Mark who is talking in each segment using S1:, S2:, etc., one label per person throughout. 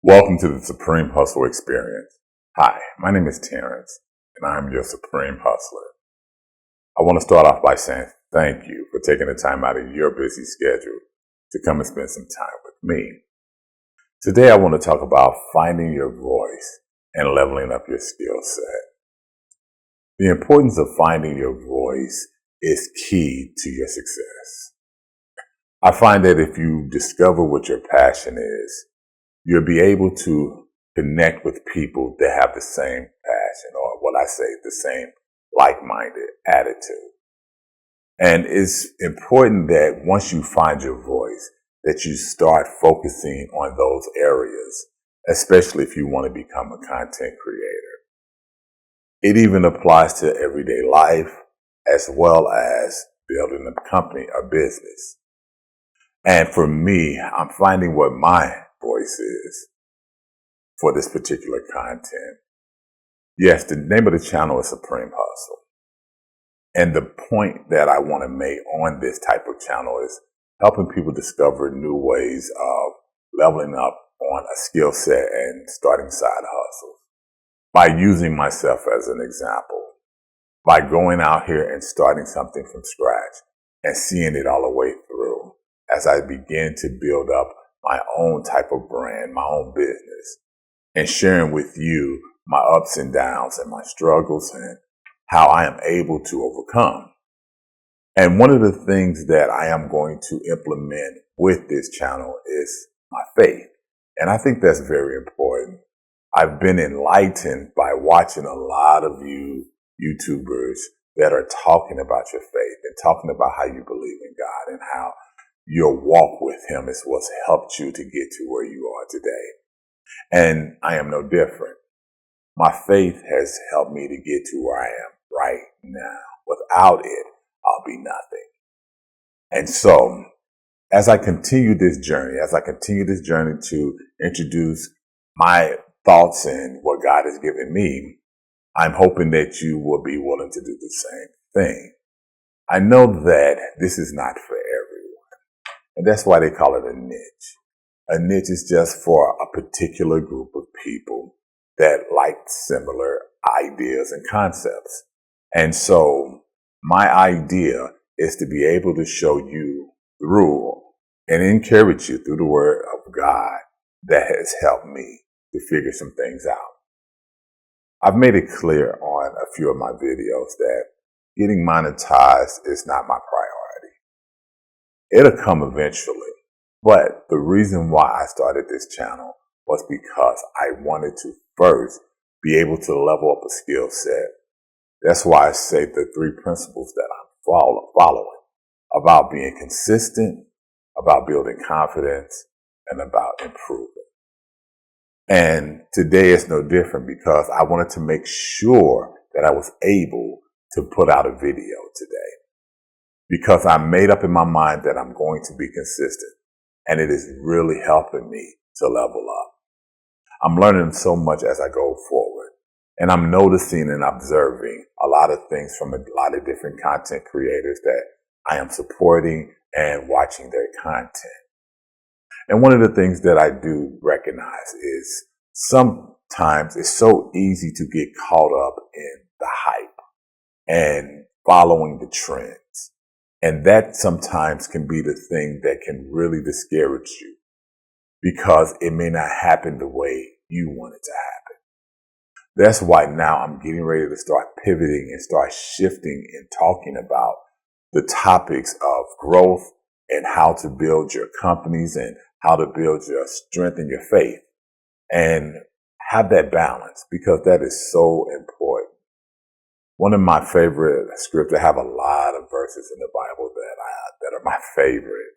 S1: Welcome to the Supreme Hustle Experience. Hi, my name is Terrence, and I'm your Supreme Hustler. I want to start off by saying thank you for taking the time out of your busy schedule to come and spend some time with me. Today I want to talk about finding your voice and leveling up your skill set. The importance of finding your voice is key to your success. I find that if you discover what your passion is, you'll be able to connect with people that have the same passion, or what I say, the same like-minded attitude. And it's important that once you find your voice, that you start focusing on those areas, especially if you want to become a content creator. It even applies to everyday life as well as building a company or business. And for me, I'm finding what my voice is for this particular content. Yes, the name of the channel is Supreme Hustle. And the point that I want to make on this type of channel is helping people discover new ways of leveling up on a skill set and starting side hustles. By using myself as an example, by going out here and starting something from scratch and seeing it all the way through as I begin to build up my own type of brand, my own business, and sharing with you my ups and downs and my struggles and how I am able to overcome. And one of the things that I am going to implement with this channel is my faith. And I think that's very important. I've been enlightened by watching a lot of you YouTubers that are talking about your faith and talking about how you believe in God and how your walk with Him is what's helped you to get to where you are today. And I am no different. My faith has helped me to get to where I am right now. Without it, I'll be nothing. And so, as I continue this journey to introduce my thoughts and what God has given me, I'm hoping that you will be willing to do the same thing. I know that this is not for everyone, and that's why they call it a niche. A niche is just for a particular group of people that like similar ideas and concepts. And so my idea is to be able to show you through and encourage you through the word of God that has helped me to figure some things out. I've made it clear on a few of my videos that getting monetized is not my priority. It'll come eventually. But the reason why I started this channel was because I wanted to first be able to level up a skill set. That's why I say the three principles that I'm following about being consistent, about building confidence, and about improving. And today is no different because I wanted to make sure that I was able to put out a video today because I made up in my mind that I'm going to be consistent. And it is really helping me to level up. I'm learning so much as I go forward. And I'm noticing and observing a lot of things from a lot of different content creators that I am supporting and watching their content. And one of the things that I do recognize is sometimes it's so easy to get caught up in the hype and following the trends. And that sometimes can be the thing that can really discourage you because it may not happen the way you want it to happen. That's why now I'm getting ready to start pivoting and start shifting and talking about the topics of growth and how to build your companies and how to build your strength and your faith and have that balance because that is so important. One of my favorite scriptures, I have a lot of verses in the Bible that are my favorite,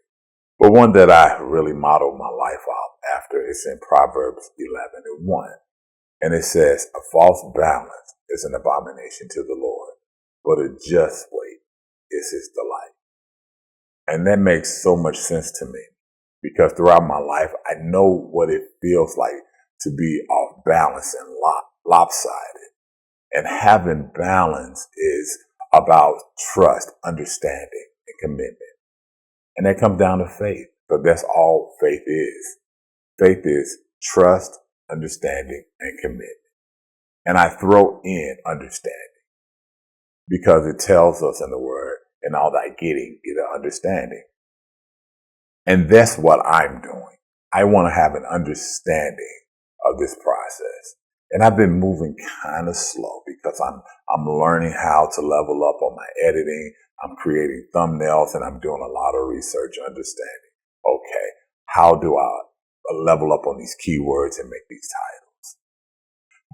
S1: but one that I really modeled my life out after is in Proverbs 11:1. And it says, a false balance is an abomination to the Lord, but a just weight is His delight. And that makes so much sense to me because throughout my life, I know what it feels like to be off balance and lopsided. And having balance is about trust, understanding, and commitment. And that comes down to faith, but that's all faith is. Faith is trust, understanding, and commitment. And I throw in understanding because it tells us in the word, in all thy getting, get an understanding. And that's what I'm doing. I want to have an understanding of this process. And I've been moving kind of slow because I'm learning how to level up on my editing. I'm creating thumbnails and I'm doing a lot of research understanding. Okay, how do I level up on these keywords and make these titles?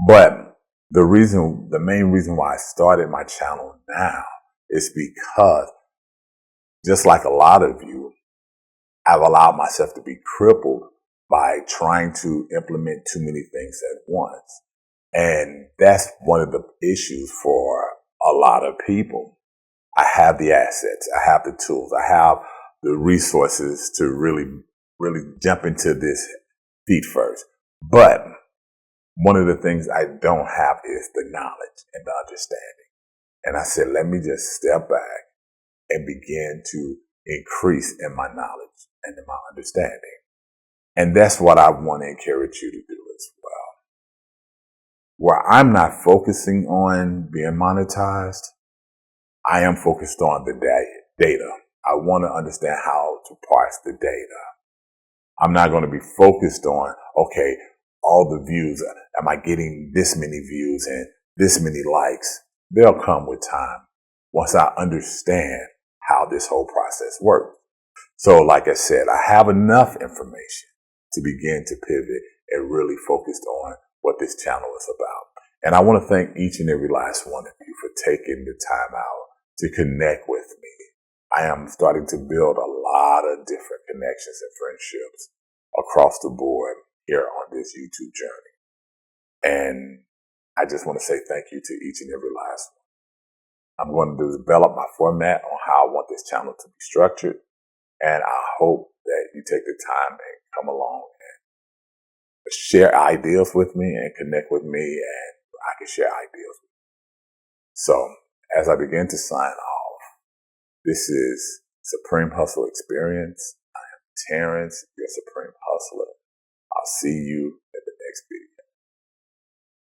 S1: But the main reason why I started my channel now is because, just like a lot of you, I've allowed myself to be crippled by trying to implement too many things at once. And that's one of the issues for a lot of people. I have the assets, I have the tools, I have the resources to really jump into this feet first. But one of the things I don't have is the knowledge and the understanding. And I said, let me just step back and begin to increase in my knowledge and in my understanding. And that's what I want to encourage you to do as well. Where I'm not focusing on being monetized, I am focused on the data. I want to understand how to parse the data. I'm not going to be focused on, okay, all the views. Am I getting this many views and this many likes? They'll come with time once I understand how this whole process works. So like I said, I have enough information to begin to pivot and really focus on what this channel is about. And I want to thank each and every last one of you for taking the time out to connect with me. I am starting to build a lot of different connections and friendships across the board here on this YouTube journey. And I just want to say thank you to each and every last one. I'm going to develop my format on how I want this channel to be structured. And I hope that you take the time and come along and share ideas with me and connect with me, and I can share ideas with you. So as I begin to sign off, this is Supreme Hustle Experience. I am Terrence, your Supreme Hustler. I'll see you at the next video.